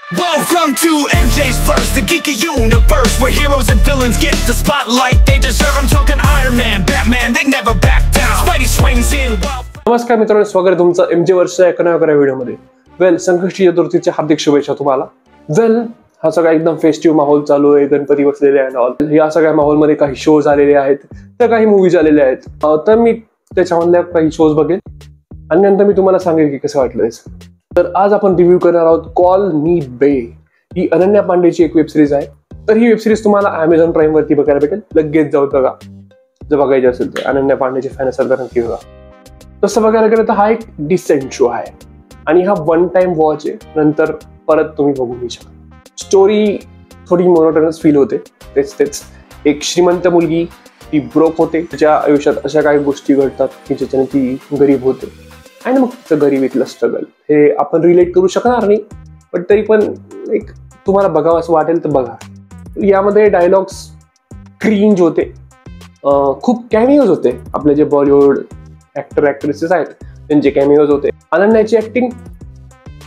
Welcome to MJ's Verse, the geeky universe, where heroes and villains get the spotlight they deserve. I'm talking Iron Man, Batman, they never back down. Spidey swings in while... नमस्कार मित्रांनो, स्वागत आहे तुमचं MG वर्षच्या एका नव्या व्हिडिओमध्ये. वेल, संकष्टी चतुर्थीच्या हार्दिक शुभेच्छा तुम्हाला. वेल, हा सगळा एकदम फेस्टिव्ह माहोल चालू आहे, गणपती बसलेले आहे ऑल. या सगळ्या माहोलमध्ये काही शोज आलेले आहेत, तर काही मूवीज आलेले आहेत. तर मी त्याच्यामधल्या काही शोज बघेन आणि नंतर मी तुम्हाला सांगेन की कसं वाटलं. तर आज आपण रिव्ह्यू करणार आहोत कॉल मी बे. ही अनन्या पांडेची एक वेब सिरीज आहे. तर ही वेब सिरीज तुम्हाला Amazon प्राईम वरती बघायला भेटेल. लगेच जाऊ बघा, जर बघायची असेल तर. अनन्या पांडेचे फॅन असेल तर नक्की बघा. तसं बघायला गेलं तर हा एक डिसेंट शो आहे आणि हा वन टाइम वॉच आहे, नंतर परत तुम्ही बघू नाही शकता. स्टोरी थोडी मोनोटोनस फील होते. तेच एक श्रीमंत मुलगी, ती ब्रोक होते. तिच्या आयुष्यात अशा काही गोष्टी घडतात की ज्याच्याने ती गरीब होते आणि मग तिचं गरिबीतलं स्ट्रगल हे आपण रिलेट करू शकणार नाही, पण तरी पण एक तुम्हाला बघावं असं वाटेल तर बघा. यामध्ये डायलॉग्स क्रिंज होते, खूप कॅमिओज होते. आपले जे बॉलिवूड ऍक्टर ऍक्ट्रेसेस आहेत त्यांचे कॅमिओज होते. अनन्याची ऍक्टिंग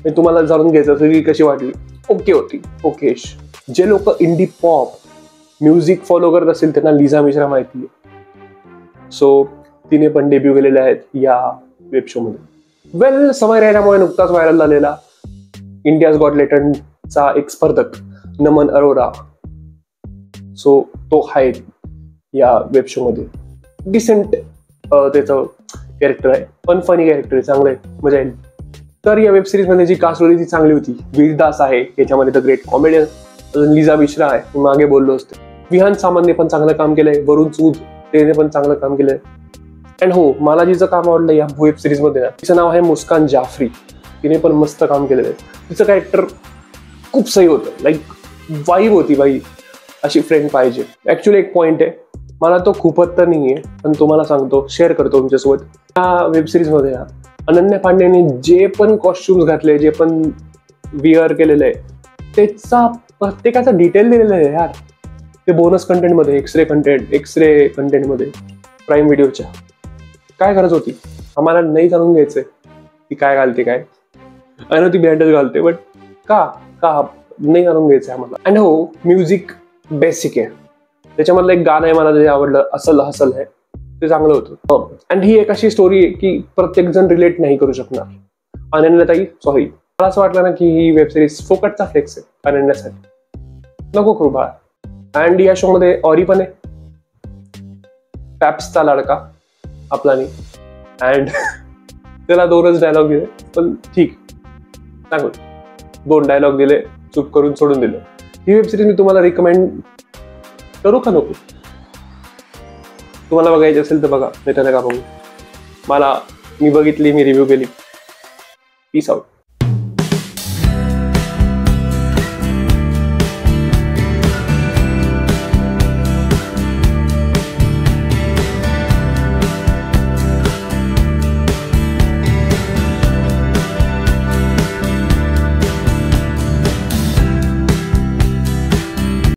हे तुम्हाला जाणून घ्यायचं असेल की कशी वाटली. ओके होती, ओकेश. जे लोक इंडी पॉप म्युझिक फॉलो करत असेल त्यांना लिझा मिश्रा माहिती आहे. सो तिने पण डेब्यू केलेले आहेत या वेब शो मध्ये. वेल, समय राहिल्यामुळे नुकताच व्हायरल झालेला इंडियाज गॉट टॅलेंटचा एक स्पर्धक नमन अरोरा, सो तो आहे या वेब शो मध्ये. डिसेंट त्याचं कॅरेक्टर आहे, पण फनी कॅरेक्टर आहे, चांगलं आहे, मजा येईल. तर या वेब सिरीज मध्ये जी कास्ट होती ती चांगली होती. वीरदास आहे याच्यामध्ये, द ग्रेट कॉमेडियन. अजून लिझा मिश्रा आहे, मी मागे बोललो असते. विहान सामंतने पण चांगलं काम केलंय. वरुण सूद त्याने पण चांगलं काम केलंय. अँड हो, मला जिचं काम आवडलं या वेब सिरीज मध्ये ना, तिचं नाव आहे मुस्कान जाफरी. तिने पण मस्त काम केलेलं आहे. तिचं कॅरेक्टर खूप सही होतं, लाईक वाईब होती बाई, अशी फ्रेंड पाहिजे. ऍक्च्युली एक पॉइंट आहे, मला तो खूपच तर नाहीये, पण तुम्हाला सांगतो, शेअर करतो तुमच्यासोबत. या वेब सिरीज मध्ये ना अनन्या पांडेने जे पण कॉस्ट्युम्स घातले, जे पण विअर केलेलं आहे, त्याचा प्रत्येकाचा डिटेल दिलेला आहे यार. ते बोनस कंटेंट मध्ये, एक्सरे कंटेंट मध्ये प्राईम व्हिडिओच्या. काय गरज होती? आम्हाला नाही जाणून घ्यायचंय ती काय घालते, काय ती ब्रँडच घालते, बट का नाही जाणून घ्यायचंय आम्हाला. अँड हो, म्युझिक बेसिक आहे. त्याच्यामधलं एक गाणं आहे मला जे आवडलं, असल हसल है, ते चांगलं होतं. अँड ही एक अशी स्टोरी आहे की प्रत्येक जण रिलेट नाही करू शकणार. अनन्याताई सॉरी, मला असं वाटलं ना की ही वेब सिरीज फोकटचा फ्लेक्स आहे अनन्यासाठी, नको करू बाळा. अँड या शो मध्ये ऑरी पण आहे, पॅप्सचा लाडका आपला नाही. अँड त्याला 2च डायलॉग दिले, पण ठीक, चांगलं. 2 डायलॉग दिले, चूप करून सोडून दिलं. ही वेब सिरीज मी तुम्हाला रिकमेंड करू का नको? तुम्हाला बघायची असेल तर बघा, नाही तर नका बघू. मी बघितली, मी रिव्ह्यू केली. Peace out.